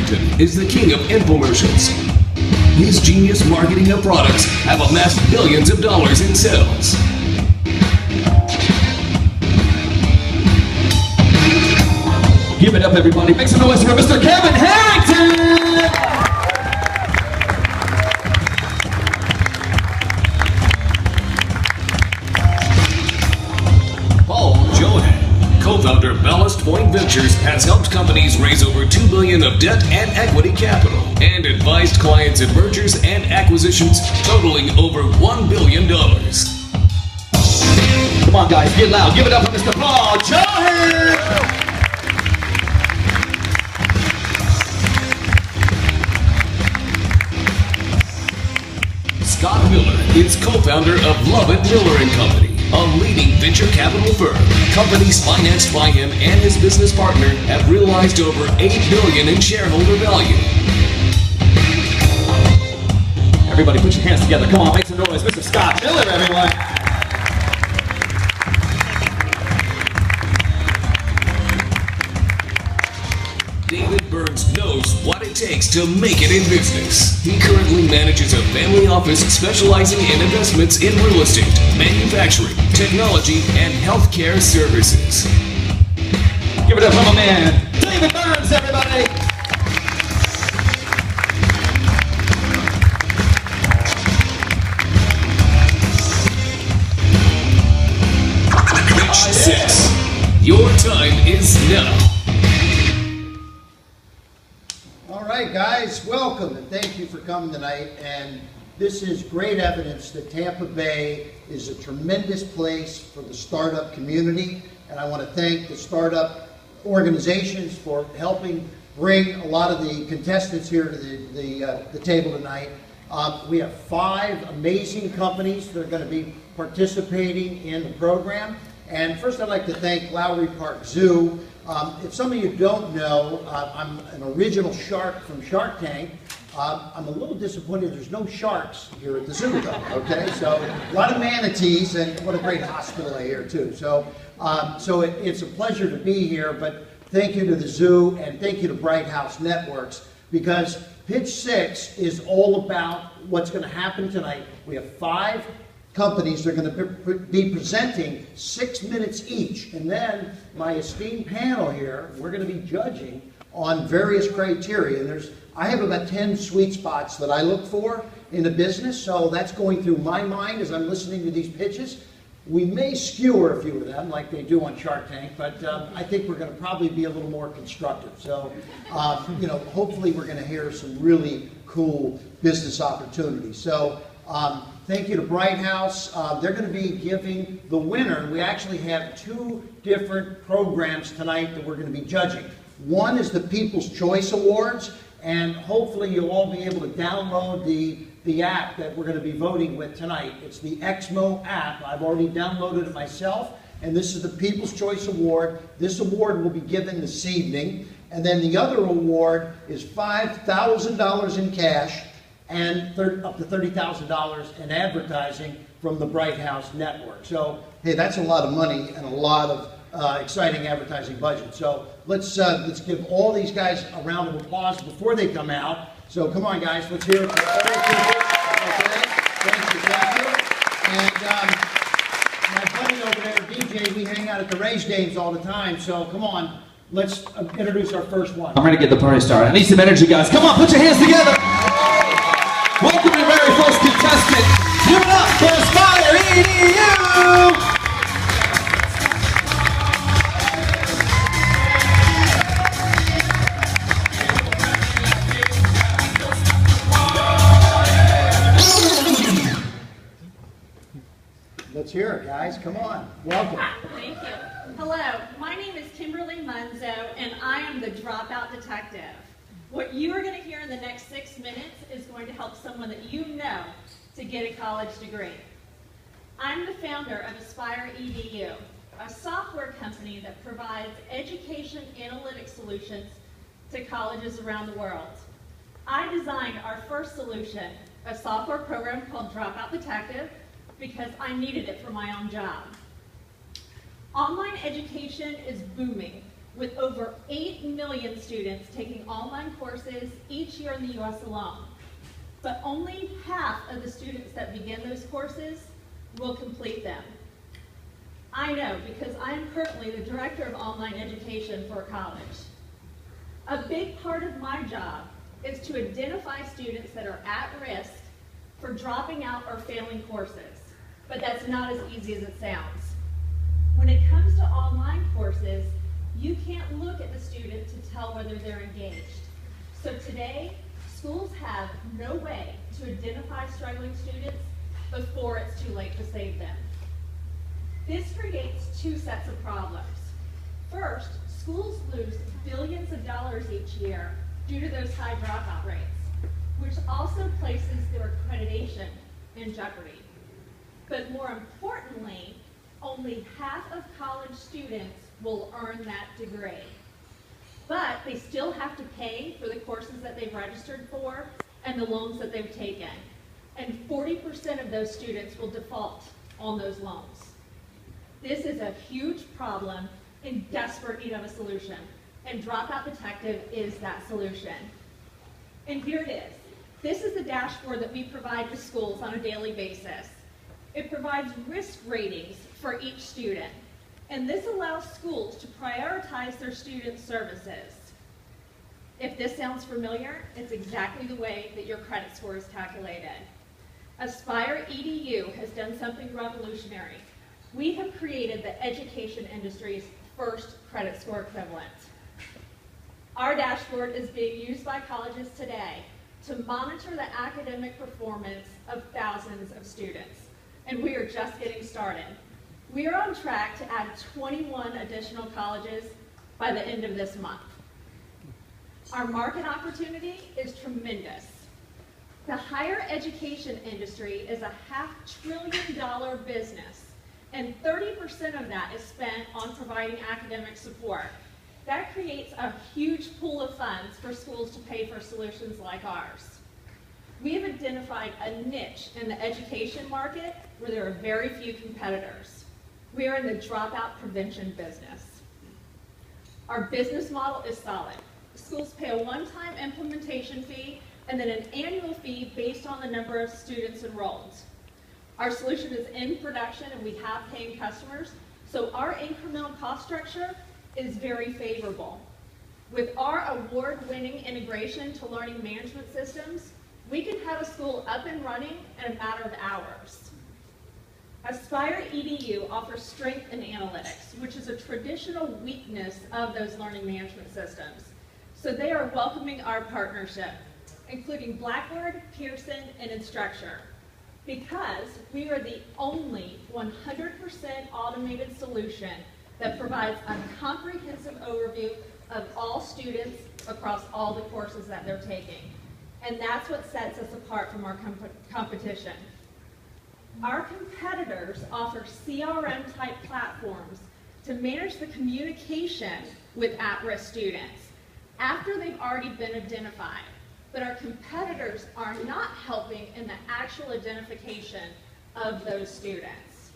Washington is the king of infomercials. His genius marketing of products have amassed billions of dollars in sales. Give it up, everybody. Make some noise for Mr. Kevin Harrington! Paul Johan, co-founder of Ballast Point Ventures, has helped companies raise over $2 billion of debt and equity capital and advised clients in mergers and acquisitions totaling over $1 billion. Come on, guys, get loud. Give it up for Mr. Paul Johan! Scott Miller is co-founder of Lovett Miller & Company, a leading venture capital firm. Companies financed by him and his business partner have realized over $8 billion in shareholder value. Everybody put your hands together. Come on, make some noise. Mr. Scott Miller, everyone. David Burns knows what it takes to make it in business. He currently manages a family office specializing in investments in real estate, manufacturing, technology, and healthcare services. Give it up for my man, David Burns, everybody. Pitch 6. Your time is now. All right, guys, welcome and thank you for coming tonight. And this is great evidence that Tampa Bay is a tremendous place for the startup community. And I want to thank the startup organizations for helping bring a lot of the contestants here to the table tonight. We have 5 amazing companies that are going to be participating in the program. And first I'd like to thank Lowry Park Zoo. If some of you don't know, I'm an original shark from Shark Tank. I'm a little disappointed there's no sharks here at the zoo though, okay? So a lot of manatees, and what a great hospital I hear too. So, it's a pleasure to be here, but thank you to the zoo and thank you to Bright House Networks, because Pitch 6 is all about what's going to happen tonight. We have 5 companies that are going to be presenting 6 minutes each, and then my esteemed panel here, we're going to be judging on various criteria. And I have about 10 sweet spots that I look for in a business, so that's going through my mind as I'm listening to these pitches. We may skewer a few of them like they do on Shark Tank, but I think we're going to probably be a little more constructive. So, hopefully we're going to hear some really cool business opportunities. So, thank you to Bright House. They're going to be giving the winner. We actually have 2 different programs tonight that we're going to be judging. One is the People's Choice Awards, and hopefully you'll all be able to download the app that we're going to be voting with tonight. It's the Exmo app. I've already downloaded it myself, and this is the People's Choice Award. This award will be given this evening, and then the other award is $5,000 in cash and up to $30,000 in advertising from the Bright House Network. So, hey, that's a lot of money and a lot of exciting advertising budget. So let's give all these guys a round of applause before they come out. So come on, guys, let's hear it for all people. Okay, thank you. And my buddy over there, DJ, we hang out at the Rays games all the time. So come on, let's introduce our first one. I'm ready to get the party started. I need some energy, guys. Come on, put your hands together. Welcome your very first contestant. Give it up for Aspire EDU! Let's hear it, guys. Come on. Welcome. Thank you. Hello, my name is Kimberly Munzo, and I am the Dropout Detective. What you are going to hear in the next 6 minutes is going to help someone that you know to get a college degree. I'm the founder of Aspire EDU, a software company that provides education analytic solutions to colleges around the world. I designed our first solution, a software program called Dropout Detective, because I needed it for my own job. Online education is booming. with over 8 million students taking online courses each year in the U.S. alone. But only half of the students that begin those courses will complete them. I know because I'm currently the Director of Online Education for a college. A big part of my job is to identify students that are at risk for dropping out or failing courses, but that's not as easy as it sounds. When it comes to online courses, you can't look at the student to tell whether they're engaged. So today, schools have no way to identify struggling students before it's too late to save them. This creates two sets of problems. First, schools lose billions of dollars each year due to those high dropout rates, which also places their accreditation in jeopardy. But more importantly, only half of college students will earn that degree. But they still have to pay for the courses that they've registered for and the loans that they've taken. And 40% of those students will default on those loans. This is a huge problem in desperate need of a solution, and Dropout Detective is that solution. And here it is. This is the dashboard that we provide to schools on a daily basis. It provides risk ratings for each student, and this allows schools to prioritize their student services. If this sounds familiar, it's exactly the way that your credit score is calculated. Aspire EDU has done something revolutionary. We have created the education industry's first credit score equivalent. Our dashboard is being used by colleges today to monitor the academic performance of thousands of students, and we are just getting started. We are on track to add 21 additional colleges by the end of this month. Our market opportunity is tremendous. The higher education industry is a $500 billion business, and 30% of that is spent on providing academic support. That creates a huge pool of funds for schools to pay for solutions like ours. We have identified a niche in the education market where there are very few competitors. We are in the dropout prevention business. Our business model is solid. Schools pay a one-time implementation fee and then an annual fee based on the number of students enrolled. Our solution is in production and we have paying customers, so our incremental cost structure is very favorable. With our award-winning integration to learning management systems, we can have a school up and running in a matter of hours. Aspire EDU offers strength in analytics, which is a traditional weakness of those learning management systems. So they are welcoming our partnership, including Blackboard, Pearson, and Instructure, because we are the only 100% automated solution that provides a comprehensive overview of all students across all the courses that they're taking. And that's what sets us apart from our competition. Our competitors offer CRM-type platforms to manage the communication with at-risk students after they've already been identified. But our competitors are not helping in the actual identification of those students.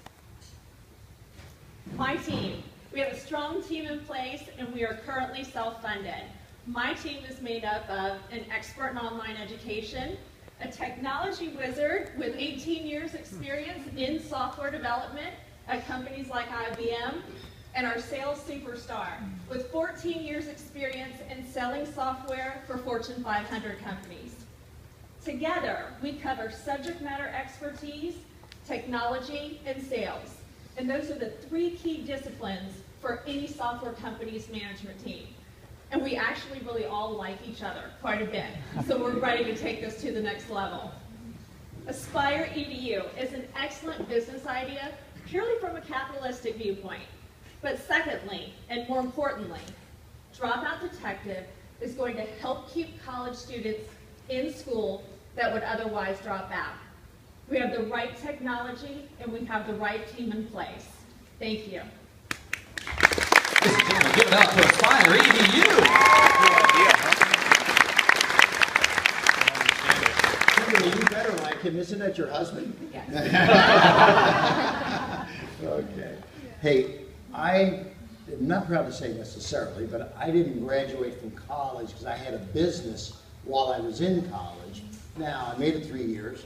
My team, we have a strong team in place and we are currently self-funded. My team is made up of an expert in online education, a technology wizard with 18 years experience in software development at companies like IBM, and our sales superstar with 14 years experience in selling software for Fortune 500 companies. Together, we cover subject matter expertise, technology, and sales. And those are the three key disciplines for any software company's management team. And we actually really all like each other quite a bit. So we're ready to take this to the next level. Aspire EDU is an excellent business idea purely from a capitalistic viewpoint. But secondly, and more importantly, Dropout Detective is going to help keep college students in school that would otherwise drop out. We have the right technology and we have the right team in place. Thank you. Ladies and gentlemen, give it up for Aspire EDU. You better like him. Isn't that your husband? Yes. Okay. Hey, I am I'm not proud to say necessarily, but I didn't graduate from college because I had a business while I was in college. Now, I made it 3 years,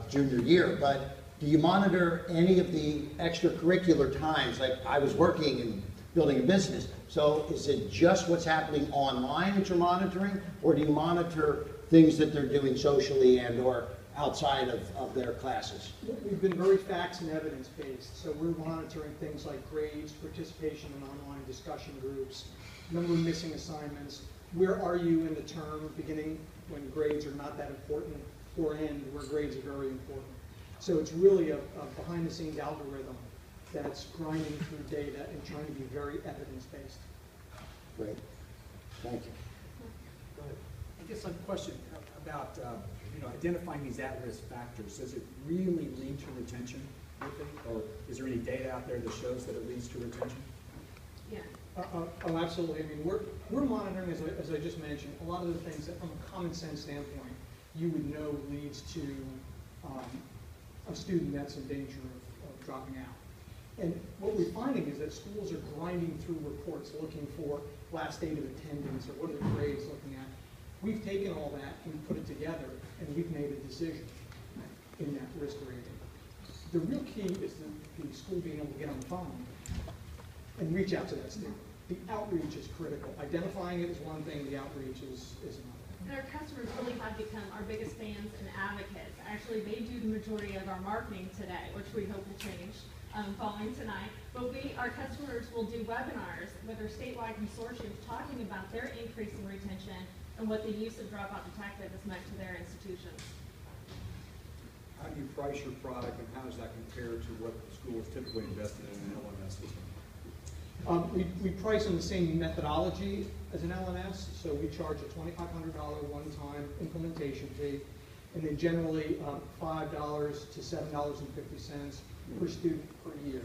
junior year, but do you monitor any of the extracurricular times? Like I was working and building a business, so is it just what's happening online that you're monitoring, or do you monitor things that they're doing socially and or outside of their classes? We've been very facts and evidence based, so we're monitoring things like grades, participation in online discussion groups, number of missing assignments, where are you in the term, beginning when grades are not that important, or end where grades are very important. So it's really a behind the scenes algorithm that's grinding through data and trying to be very evidence based. Great, thank you. I guess a question about identifying these at-risk factors. Does it really lead to retention, or is there any data out there that shows that it leads to retention? Yeah. Oh, absolutely. I mean, we're monitoring, as I just mentioned, a lot of the things that, from a common sense standpoint, you would know leads to a student that's in danger of dropping out. And what we're finding is that schools are grinding through reports looking for last date of attendance or what are the grades looking at. We've taken all that and put it together, and we've made a decision in that risk rating. The real key is the school being able to get on the phone and reach out to that student. The outreach is critical. Identifying it is one thing, the outreach is another. And our customers really have become our biggest fans and advocates. Actually, they do the majority of our marketing today, which we hope will change following tonight. But our customers will do webinars with our statewide consortium talking about their increase in retention and what the use of Dropout Detective has meant to their institutions. How do you price your product, and how does that compare to what the school is typically invested in an LMS system? We price on the same methodology as an LMS, so we charge a $2,500 one-time implementation fee, and then generally $5 to $7.50 per student per year,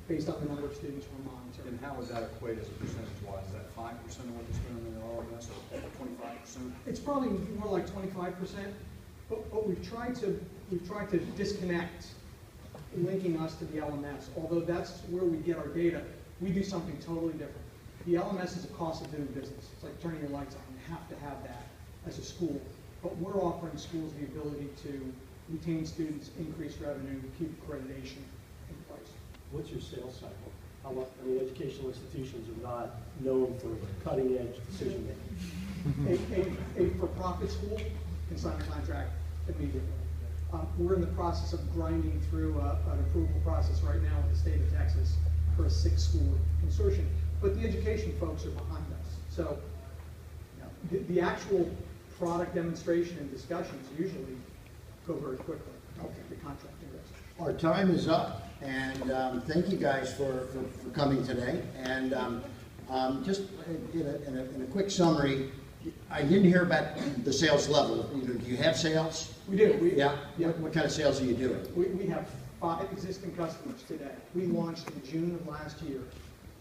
based on the number of students we're monitoring. And how is that equated as a percentage-wise? Is that 5% of what you spend on the LMS, or 25%? It's probably more like 25%, but we've tried to disconnect linking us to the LMS, although that's where we get our data. We do something totally different. The LMS is a cost of doing business. It's like turning your lights on. You have to have that as a school. But we're offering schools the ability to retain students, increase revenue, keep accreditation in place. What's your sales cycle? Educational institutions are not known for cutting-edge decision making. A for-profit school can sign a contract immediately. We're in the process of grinding through an approval process right now with the state of Texas for a 6-school consortium. But the education folks are behind us. So the actual product demonstration and discussions usually go very quickly. Okay. The contracting risk. Our time is up, and thank you guys for coming today. And just in a quick summary, I didn't hear about the sales level. Do you have sales? We do. Yeah? What kind of sales are you doing? We have 5 existing customers today. We launched in June of last year.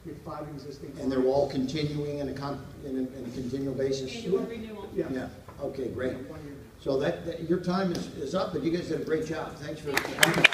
We have 5 existing clients. And they're all continuing in a continual basis? Annual renewal. Yeah. Okay, great. 1 year. So your time is up, but you guys did a great job. Thanks for coming.